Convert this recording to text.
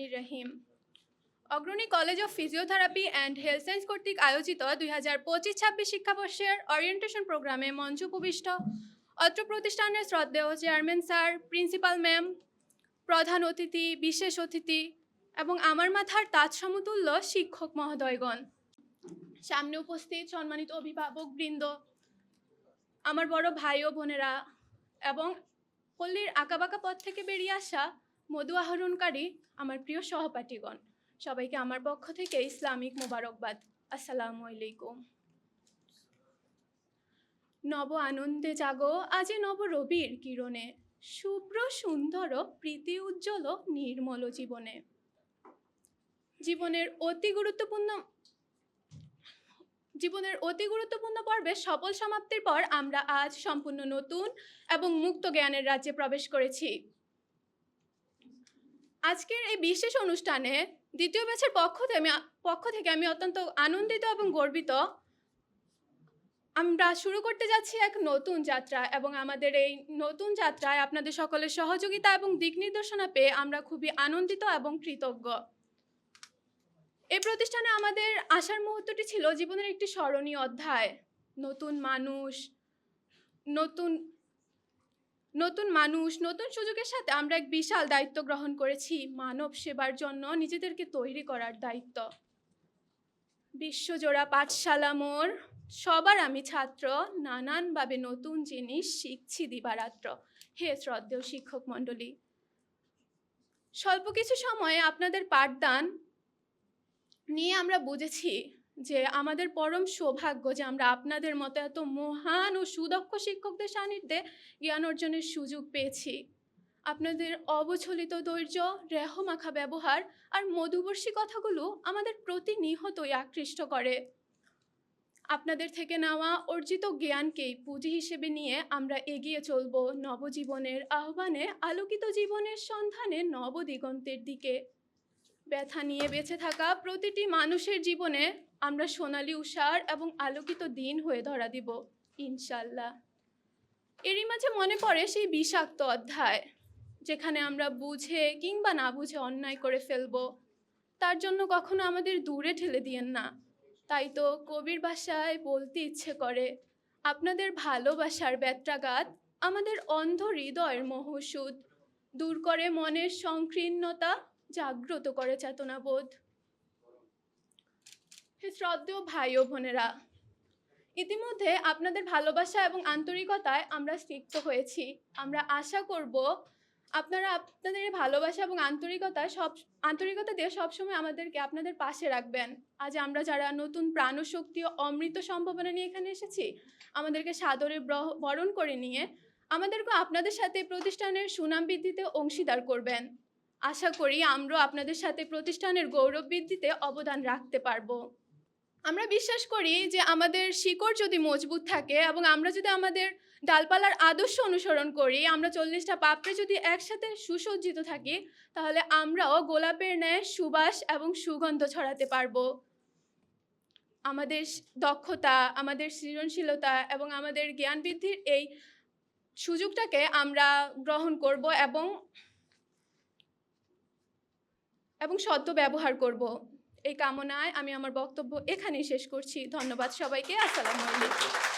রহমানির রহিম। অগ্রণী college of physiotherapy and health science কর্তৃক আয়োজিত 2025-26 শিক্ষাবর্ষের ওরিয়েন্টেশন প্রোগ্রামে মঞ্চ উপবিষ্ট অত্র প্রতিষ্ঠানের শ্রদ্ধেয় চেয়ারম্যান স্যার, প্রিন্সিপাল ম্যাম, প্রধান অতিথি, বিশেষ অতিথি এবং আমার মাথার তাজ সমতুল্য শিক্ষক মহোদয়গণ, সামনে উপস্থিত সম্মানিত অভিভাবক বৃন্দ, আমার বড় ভাই ও বোনেরা এবং পল্লীর আঁকাবাঁকা পথ থেকে বেরিয়ে আসা মধু আহরণকারী আমার প্রিয় সহপাঠীগণ, সবাইকে আমার পক্ষ থেকে ইসলামিক মোবারকবাদ। আসসালামু আলাইকুম। নব আনন্দে জাগো আজি নব রবির কিরণে, শুভ্র সুন্দর প্রীতি উজ্জ্বল নির্মল জীবনে। জীবনের অতি গুরুত্বপূর্ণ পর্বের সফল সমাপ্তির পর আমরা আজ সম্পূর্ণ নতুন এবং মুক্ত জ্ঞানের রাজ্যে প্রবেশ করেছি। আজকের এই বিশেষ অনুষ্ঠানে দ্বিতীয় ব্যাচের পক্ষ থেকে আমি অত্যন্ত আনন্দিত এবং গর্বিত। আমরা শুরু করতে যাচ্ছি এক নতুন যাত্রা এবং আমাদের এই নতুন যাত্রায় আপনাদের সকলের সহযোগিতা এবং দিক নির্দেশনা পেয়ে আমরা খুবই আনন্দিত এবং কৃতজ্ঞ। এই প্রতিষ্ঠানে আমাদের আসার মুহূর্তটি ছিল জীবনের একটি স্মরণীয় অধ্যায়। নতুন মানুষ, নতুন সুযোগের সাথে আমরা এক বিশাল দায়িত্ব গ্রহণ করেছি, মানব সেবার জন্য নিজেদেরকে তৈরি করার দায়িত্ব। বিশ্বজোড়া পাঠশালা মোর, সবার আমি ছাত্র, নানানভাবে নতুন জিনিস শিখছি দিবারাত্র। হে শ্রদ্ধেয় শিক্ষক মণ্ডলী, স্বল্প কিছু সময়ে আপনাদের পাঠদান নিয়ে আমরা বুঝেছি যে আমাদের পরম সৌভাগ্য যে আমরা আপনাদের মতো এত মহান ও সুদক্ষ শিক্ষকদের সান্নিধ্যে জ্ঞান অর্জনের সুযোগ পেয়েছি। আপনাদের অবচলিত ধৈর্য, রেহমাখা ব্যবহার আর মধুবর্ষী কথাগুলো আমাদের প্রতিনিয়তই আকৃষ্ট করে। আপনাদের থেকে নেওয়া অর্জিত জ্ঞানকেই পুঁজি হিসেবে নিয়ে আমরা এগিয়ে চলব নবজীবনের আহ্বানে, আলোকিত জীবনের সন্ধানে নবদিগন্তের দিকে। ব্যথা নিয়ে বেঁচে থাকা প্রতিটি মানুষের জীবনে আমরা সোনালী উষার এবং আলোকিত দিন হয়ে ধরা দিব ইনশাল্লাহ। এরই মাঝে মনে পড়ে সেই বিষাক্ত অধ্যায় যেখানে আমরা বুঝে কিংবা না বুঝে অন্যায় করে ফেলব। তার জন্য কখনো আমাদের দূরে ঠেলে দিয়েন না। তাই তো কবির ভাষায় বলতে ইচ্ছে করে, আপনাদের ভালোবাসার ব্যত্রাঘাত আমাদের অন্ধ হৃদয়ের মহৌষধ, দূর করে মনের সংকীর্ণতা, জাগ্রত করে চেতনাবোধ। হে শ্রদ্ধেয় ভাই ও বোনেরা, ইতিমধ্যে আপনাদের ভালোবাসা এবং আন্তরিকতায় আমরা সিক্ত হয়েছি। আমরা আশা করব আপনারা আপনাদের ভালোবাসা এবং আন্তরিকতা দিয়ে সবসময় আমাদেরকে আপনাদের পাশে রাখবেন। আজ আমরা যারা নতুন প্রাণশক্তি ও অমৃত সম্ভাবনা নিয়ে এখানে এসেছি, আমাদেরকে সাদরে বরণ করে নিয়ে আমাদেরকে আপনাদের সাথে প্রতিষ্ঠানের সুনাম বৃদ্ধিতে অংশীদার করবেন। আশা করি আমরাও আপনাদের সাথে প্রতিষ্ঠানের গৌরব বৃদ্ধিতে অবদান রাখতে পারবো। আমরা বিশ্বাস করি যে আমাদের শিকড় যদি মজবুত থাকে এবং আমরা যদি আমাদের ডালপালার আদর্শ অনুসরণ করি, আমরা 40টা পাপড়ে যদি একসাথে সুসজ্জিত থাকি, তাহলে আমরাও গোলাপের ন্যায় সুবাস এবং সুগন্ধ ছড়াতে পারবো। আমাদের দক্ষতা, আমাদের সৃজনশীলতা এবং আমাদের জ্ঞান বৃদ্ধির এই সুযোগটাকে আমরা গ্রহণ করব এবং সদ্য ব্যবহার করব। এই কামনায় আমি আমার বক্তব্য এখানেই শেষ করছি। ধন্যবাদ সবাইকে। আসসালামু আলাইকুম।